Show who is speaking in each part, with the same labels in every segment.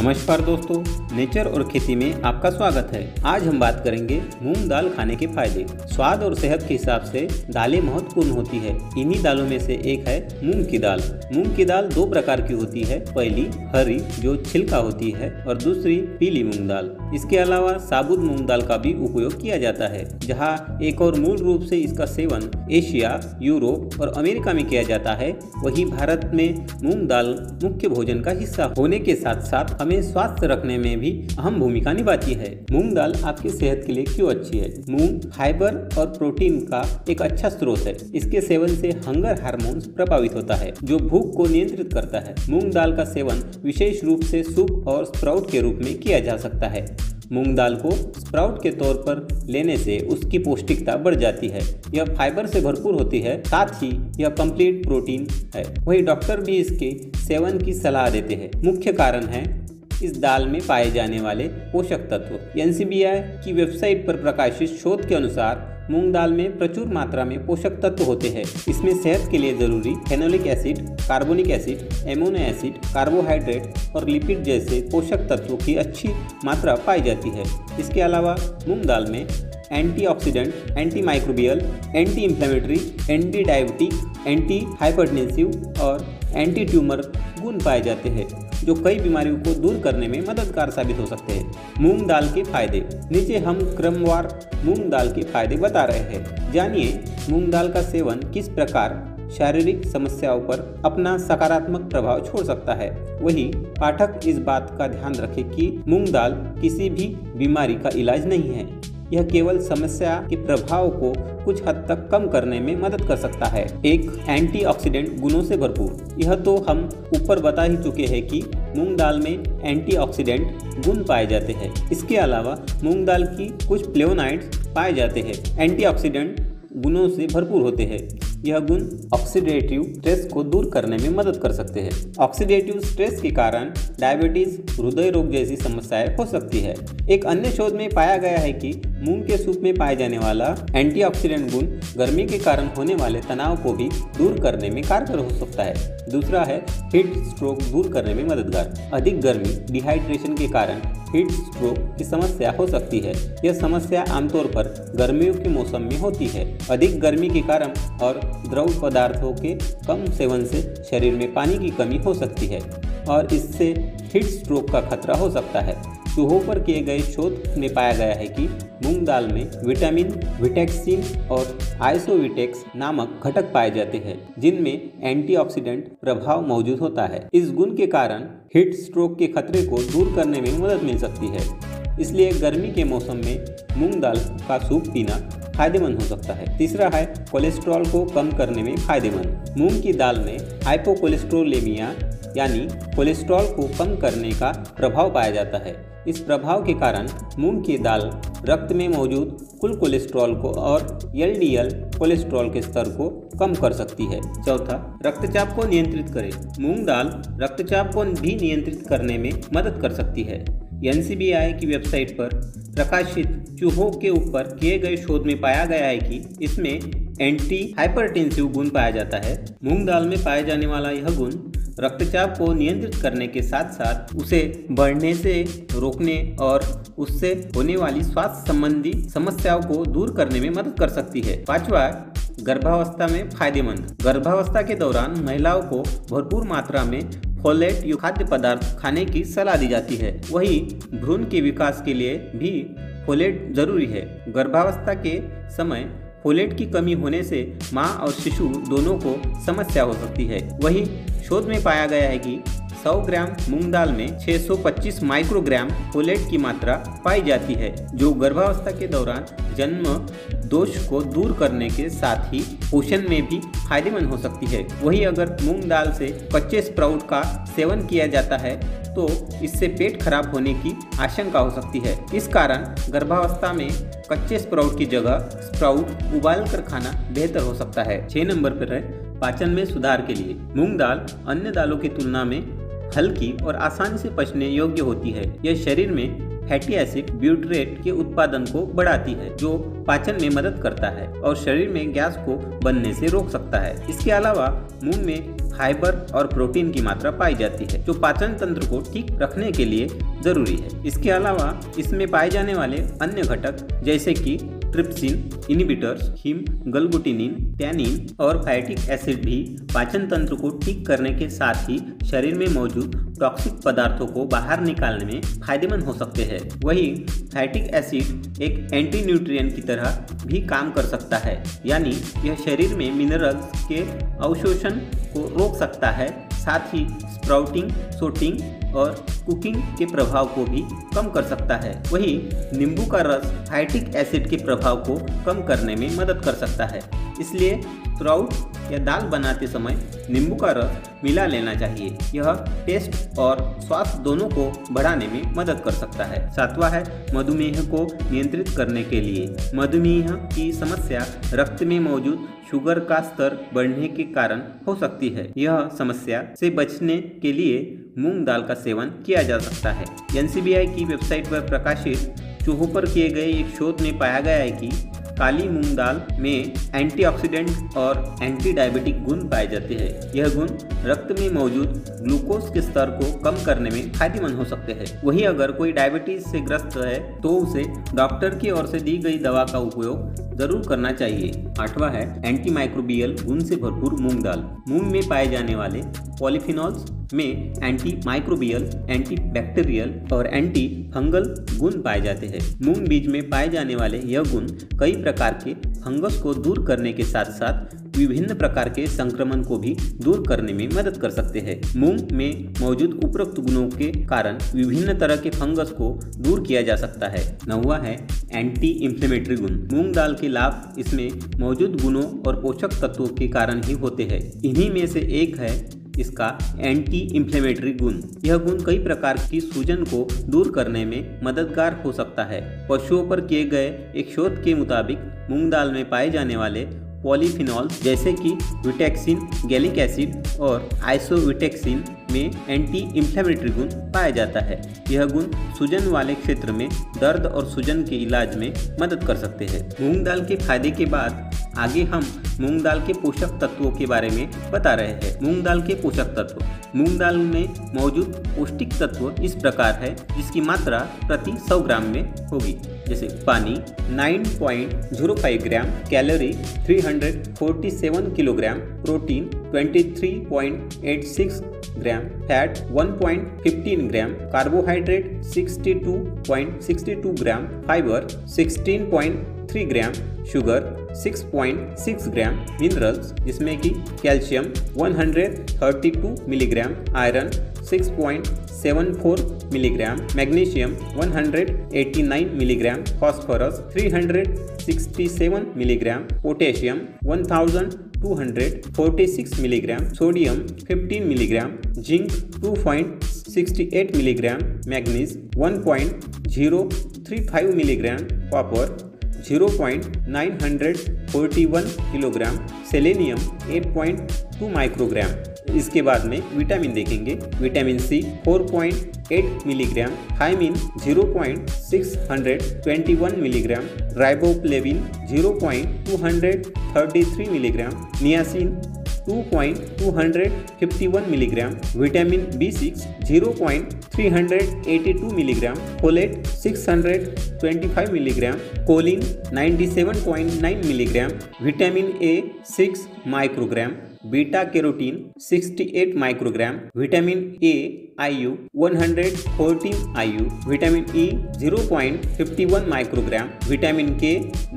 Speaker 1: नमस्कार दोस्तों, नेचर और खेती में आपका स्वागत है। आज हम बात करेंगे मूंग दाल खाने के फायदे। स्वाद और सेहत के हिसाब से दालें महत्वपूर्ण होती है। इन्हीं दालों में से एक है मूंग की दाल। मूंग की दाल दो प्रकार की होती है, पहली हरी जो छिलका होती है और दूसरी पीली मूंग दाल। इसके अलावा साबुत मूंग दाल का भी उपयोग किया जाता है, जहाँ एक और मूल रूप से इसका सेवन एशिया, यूरोप और अमेरिका में किया जाता है, वहीं भारत में मूंग दाल मुख्य भोजन का हिस्सा होने के साथ साथ हमें स्वस्थ रखने में भी अहम भूमिका निभाती है। मूंग दाल आपकी सेहत के लिए क्यों अच्छी है? मूंग फाइबर और प्रोटीन का एक अच्छा स्रोत है। इसके सेवन से हंगर हार्मोन्स प्रभावित होता है, जो भूख को नियंत्रित करता है। मूंग दाल का सेवन विशेष रूप से सूप और स्प्राउट के रूप में किया जा सकता है। मूंग दाल को स्प्राउट के तौर पर लेने से उसकी पौष्टिकता बढ़ जाती है। यह फाइबर से भरपूर होती है, साथ ही यह कंप्लीट प्रोटीन है। वही डॉक्टर भी इसके सेवन की सलाह देते हैं। मुख्य कारण है इस दाल में पाए जाने वाले पोषक तत्व। NCBI की वेबसाइट पर प्रकाशित शोध के अनुसार मूंग दाल में प्रचुर मात्रा में पोषक तत्व होते हैं। इसमें सेहत के लिए जरूरी phenolic acid, carbonic acid, amino acid, carbohydrate और लिपिड जैसे पोषक तत्वों की अच्छी मात्रा पाई जाती है। इसके अलावा मूंग दाल में antioxidant, anti microbial, anti inflammatory, anti diabetic, anti hypertensive और एंटी ट्यूमर गुण पाए जाते हैं, जो कई बीमारियों को दूर करने में मददगार साबित हो सकते हैं। मूंग दाल के फायदे। नीचे हम क्रमवार मूंग दाल के फायदे बता रहे हैं। जानिए मूंग दाल का सेवन किस प्रकार शारीरिक समस्याओं पर अपना सकारात्मक प्रभाव छोड़ सकता है। वहीं पाठक इस बात का ध्यान रखें कि मूंग दाल किसी भी बीमारी का इलाज नहीं है। यह केवल समस्या के प्रभाव को कुछ हद तक कम करने में मदद कर सकता है। एक एंटीऑक्सीडेंट गुणों से भरपूर। यह तो हम ऊपर बता ही चुके हैं कि मूंग दाल में एंटीऑक्सीडेंट गुण पाए जाते हैं। इसके अलावा मूंग दाल की कुछ फ्लेवोनॉइड्स पाए जाते हैं, एंटीऑक्सीडेंट गुणों से भरपूर होते हैं। यह गुण ऑक्सीडेटिव स्ट्रेस को दूर करने में मदद कर सकते हैं। ऑक्सीडेटिव स्ट्रेस के कारण डायबिटीज, हृदय रोग जैसी समस्याएं हो सकती है। एक अन्य शोध में पाया गया है कि मूंग के सूप में पाए जाने वाला एंटीऑक्सीडेंट गुण गर्मी के कारण होने वाले तनाव को भी दूर करने में कारगर हो सकता है। दूसरा है हीट स्ट्रोक दूर करने में मददगार। अधिक गर्मी, डिहाइड्रेशन के कारण हीट स्ट्रोक की समस्या हो सकती है। यह समस्या आमतौर पर गर्मियों के मौसम में होती है। अधिक गर्मी के कारण और द्रव पदार्थों के कम सेवन से शरीर में पानी की कमी हो सकती है और इससे हीट स्ट्रोक का खतरा हो सकता है। चूहों पर किए गए शोध में पाया गया है कि मूंग दाल में विटामिन विटेक्सिन और आइसोविटेक्स नामक घटक पाए जाते हैं, जिनमें एंटीऑक्सीडेंट प्रभाव मौजूद होता है। इस गुण के कारण हीट स्ट्रोक के खतरे को दूर करने में मदद मिल सकती है। इसलिए गर्मी के मौसम में मूंग दाल का सूप पीना फायदेमंद हो सकता है। तीसरा है कोलेस्ट्रॉल को कम करने में फायदेमंद। मूंग की दाल में हाइपोकोलेस्ट्रोलेमिया यानी कोलेस्ट्रॉल को कम करने का प्रभाव पाया जाता है। इस प्रभाव के कारण मूंग की दाल रक्त में मौजूद कुल कोलेस्ट्रॉल को और LDL कोलेस्ट्रॉल के स्तर को कम कर सकती है। चौथा, रक्तचाप को नियंत्रित करे। मूंग दाल रक्तचाप को भी नियंत्रित करने में मदद कर सकती है। NCBI की वेबसाइट पर प्रकाशित चूहों के ऊपर किए गए शोध में पाया गया है कि इसमें एंटी हाइपरटेंसिव गुण पाया जाता है। मूंग दाल में पाए जाने वाला यह गुण रक्तचाप को नियंत्रित करने के साथ साथ उसे बढ़ने से रोकने और उससे होने वाली स्वास्थ्य संबंधी समस्याओं को दूर करने में मदद कर सकती है। पांचवा, गर्भावस्था में फायदेमंद। गर्भावस्था के दौरान महिलाओं को भरपूर मात्रा में फोलेट युक्त खाद्य पदार्थ खाने की सलाह दी जाती है। वहीं भ्रूण के विकास के लिए भी फोलेट जरूरी है। गर्भावस्था के समय फोलेट की कमी होने से मां और शिशु दोनों को समस्या हो सकती है। वहीं शोध में पाया गया है कि 100 ग्राम मूंग दाल में 625 माइक्रोग्राम फोलेट की मात्रा पाई जाती है, जो गर्भावस्था के दौरान जन्म दोष को दूर करने के साथ ही पोषण में भी फायदेमंद हो सकती है। वहीं अगर मूंग दाल से कच्चे स्प्राउट का सेवन किया जाता है तो इससे पेट खराब होने की आशंका हो सकती है। इस कारण गर्भावस्था में कच्चे स्प्राउट की जगह स्प्राउट उबाल कर खाना बेहतर हो सकता है। 6 नंबर पर है पाचन में सुधार के लिए। मूंग दाल अन्य दालों की तुलना में हल्की और आसानी से पचने योग्य होती है। यह शरीर में फैटी एसिड ब्यूटरेट के उत्पादन को बढ़ाती है, जो पाचन में मदद करता है और शरीर में गैस को बनने से रोक सकता है। इसके अलावा मूंग में फाइबर और प्रोटीन की मात्रा पाई जाती है, जो पाचन तंत्र को ठीक रखने के लिए जरूरी है। इसके अलावा इसमें पाए जाने वाले अन्य घटक जैसे कि ट्रिप्सिन इनहिबिटर्स, हीमोग्लोबिन, टैनिन और फैटिक एसिड भी पाचन तंत्र को ठीक करने के साथ ही शरीर में मौजूद टॉक्सिक पदार्थों को बाहर निकालने में फायदेमंद हो सकते हैं। वहीं फैटिक एसिड एक एंटी न्यूट्रिएंट की तरह भी काम कर सकता है, यानी यह शरीर में मिनरल्स के अवशोषण को रोक सकता है, साथ ही स्प्राउटिंग, सोटिंग और कुकिंग के प्रभाव को भी कम कर सकता है। वहीं नींबू का रस फैटिक एसिड के प्रभाव को कम करने में मदद कर सकता है, इसलिए स्प्राउट या दाल बनाते समय नींबू का रस मिला लेना चाहिए। यह टेस्ट और स्वाद दोनों को बढ़ाने में मदद कर सकता है। सातवां है मधुमेह को नियंत्रित करने के लिए। मधुमेह की समस्या रक्त में मौजूद शुगर का स्तर बढ़ने के कारण हो सकती है। यह समस्या से बचने के लिए मूंग दाल का सेवन किया जा सकता है। NCBI की वेबसाइट पर प्रकाशित चूहों पर किए गए एक शोध में पाया गया है कि काली मूंग दाल में एंटीऑक्सीडेंट और एंटी डायबिटिक गुण पाए जाते हैं। यह गुण रक्त में मौजूद ग्लूकोज के स्तर को कम करने में फायदेमंद हो सकते हैं। वहीं अगर कोई डायबिटीज से ग्रस्त है तो उसे डॉक्टर की ओर से दी गई दवा का उपयोग जरूर करना चाहिए। आठवां है एंटी माइक्रोबियल गुण से भरपूर मूंग दाल। मूंग में पाए जाने वाले पॉलीफिनॉल्स में एंटी माइक्रोबियल, एंटी बैक्टीरियल और एंटी फंगल गुण पाए जाते हैं। मूंग बीज में पाए जाने वाले यह गुण कई प्रकार के फंगस को दूर करने के साथ साथ विभिन्न प्रकार के संक्रमण को भी दूर करने में मदद कर सकते हैं। मूंग में मौजूद उपरोक्त गुणों के कारण विभिन्न तरह के फंगस को दूर किया जा सकता है। नौवां है एंटी इंफ्लेमेटरी गुण। मूंग दाल के लाभ इसमें मौजूद गुणों और पोषक तत्वों के कारण ही होते हैं। इन्हीं में से एक है इसका एंटी इंफ्लेमेटरी गुण। यह गुण कई प्रकार की सूजन को दूर करने में मददगार हो सकता है। पशुओं पर किए गए एक शोध के मुताबिक मूंग दाल में पाए जाने वाले पॉलीफिनॉल्स जैसे कि विटेक्सिन, गैलिक एसिड और आइसोविटेक्सिन में एंटी इंफ्लेमेटरी गुण पाया जाता है। यह गुण सूजन वाले क्षेत्र में दर्द और सूजन के इलाज में मदद कर सकते हैं। मूंग दाल के फायदे के बाद आगे हम मूंग दाल के पोषक तत्वों के बारे में बता रहे हैं। मूंग दाल के पोषक तत्व। मूंग दाल में मौजूद पौष्टिक तत्व इस प्रकार है जिसकी मात्रा प्रति 100 ग्राम में होगी, जैसे पानी 9.05 gram, calorie 347 kilogram, protein 23.86 gram, fat 1.15 gram, carbohydrate 62.62 gram, fibre 16.3 gram, sugar 6.6 gram, minerals जिसमें कि calcium 132 milligram, iron 6.74 milligram, magnesium 189 milligram, phosphorus 367 milligram, potassium 1246 milligram, sodium 15 milligram, zinc 2.68 milligram, manganese 1.035 milligram, copper 0.941 kilogram, selenium 8.2 microgram. इसके बाद में vitamin देखेंगे। Vitamin C 4.8 milligram, thiamine 0.621 milligram, riboflavin 0.233 milligram, niacin 2.251 milligram, vitamin B6 0.382 milligram, folate 625 milligram, choline 97.9 milligram, vitamin A 6 microgram, beta carotene 68 microgram, vitamin A IU 114 IU, vitamin E 0.51 microgram, vitamin K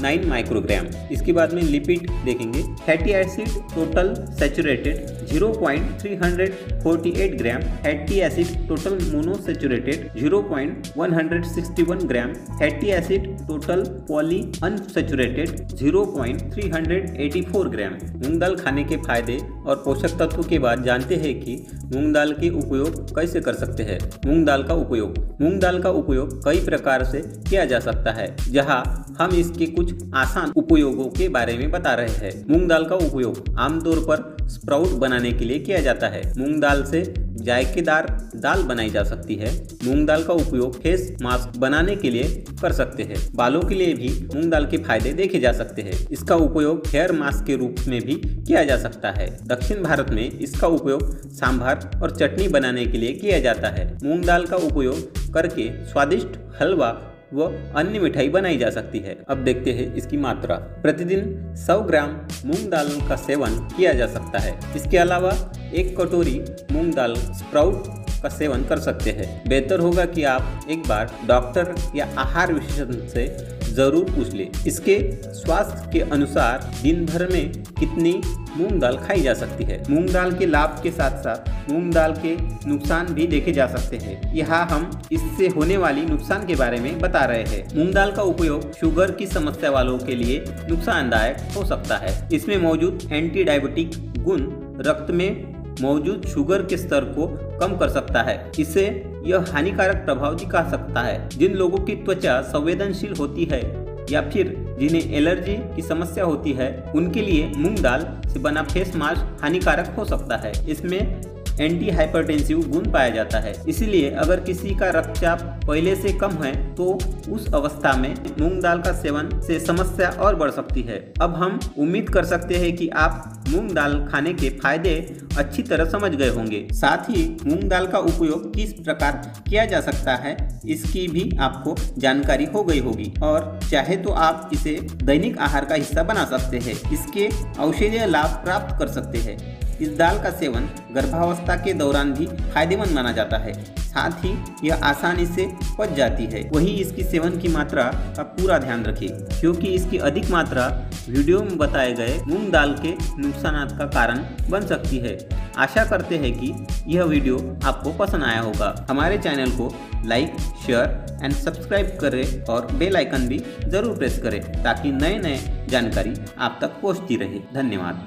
Speaker 1: 9 microgram. इसके बाद में lipid देखेंगे। Fatty acid total saturated 0.348 gram, fatty acid total monounsaturated 0.161 gram, fatty acid total poly unsaturated 0.384 gram. मूंग दाल खाने के फायदे और पोषक तत्व के बाद जानते हैं कि मूंग दाल के उपयोग कैसे कर सकते हैं। मूंग दाल का उपयोग। मूंग दाल का उपयोग कई प्रकार से किया जा सकता है, जहां हम इसके कुछ आसान उपयोगों के बारे में बता रहे हैं। मूंग दाल का उपयोग आमतौर पर स्प्राउट बनाने के लिए किया जाता है। मूंग दाल से जायकेदार दाल बनाई जा सकती है। मूंग दाल का उपयोग फेस मास्क बनाने के लिए कर सकते हैं। बालों के लिए भी मूंग दाल के फायदे देखे जा सकते हैं। इसका उपयोग हेयर मास्क के रूप में भी किया जा सकता है। दक्षिण भारत में इसका उपयोग सांभर और चटनी बनाने के लिए किया जाता है। मूंग दाल का उपयोग करके स्वादिष्ट हलवा व अन्य मिठाई बनाई जा सकती है। अब देखते हैं इसकी मात्रा। प्रतिदिन 100 ग्राम मूंग दाल का सेवन किया जा सकता है। इसके अलावा 1 कटोरी मूंग दाल स्प्राउट का सेवन कर सकते हैं। बेहतर होगा कि आप एक बार डॉक्टर या आहार विशेषज्ञ से जरूर पूछ लें। इसके स्वास्थ्य के अनुसार दिन भर में कितनी मूंग दाल खाई जा सकती है। मूंग दाल के लाभ के साथ साथ मूंग दाल के नुकसान भी देखे जा सकते हैं। यहाँ हम इससे होने वाली नुकसान के बारे में बता रहे हैं। मूंग दाल का उपयोग शुगर की समस्या वालों के लिए नुकसानदायक हो सकता है। इसमें मौजूद एंटी डायबिटिक गुण रक्त में मौजूद शुगर के स्तर को कम कर सकता है। इससे यह हानिकारक प्रभाव दिखा सकता है। जिन लोगों की त्वचा संवेदनशील होती है या फिर जिन्हें एलर्जी की समस्या होती है, उनके लिए मूंग दाल से बना फेस मास्क हानिकारक हो सकता है। इसमें एंटी हाइपरटेंसिव गुण पाया जाता है। इसलिए अगर किसी का रक्तचाप पहले से कम है तो उस अवस्था में मूंग दाल का सेवन से समस्या और बढ़ सकती है। अब हम उम्मीद कर सकते हैं कि आप मूंग दाल खाने के फायदे अच्छी तरह समझ गए होंगे। साथ ही मूंग दाल का उपयोग किस प्रकार किया जा सकता है इसकी भी आपको जानकारी हो गई होगी और चाहे तो आप इसे दैनिक आहार का हिस्सा बना सकते हैं। इसके औषधीय लाभ प्राप्त कर सकते हैं। इस दाल का सेवन गर्भावस्था के दौरान भी फायदेमंद माना जाता है। साथ ही यह आसानी से पच जाती है। वही इसकी सेवन की मात्रा का पूरा ध्यान रखें, क्योंकि इसकी अधिक मात्रा वीडियो में बताए गए मूंग दाल के नुकसान का कारण बन सकती है। आशा करते हैं कि यह वीडियो आपको पसंद आया होगा। हमारे चैनल को लाइक, शेयर एंड सब्सक्राइब करें और बेल आइकन भी जरूर प्रेस करें ताकि नए जानकारी आप तक पहुंचती रहे। धन्यवाद।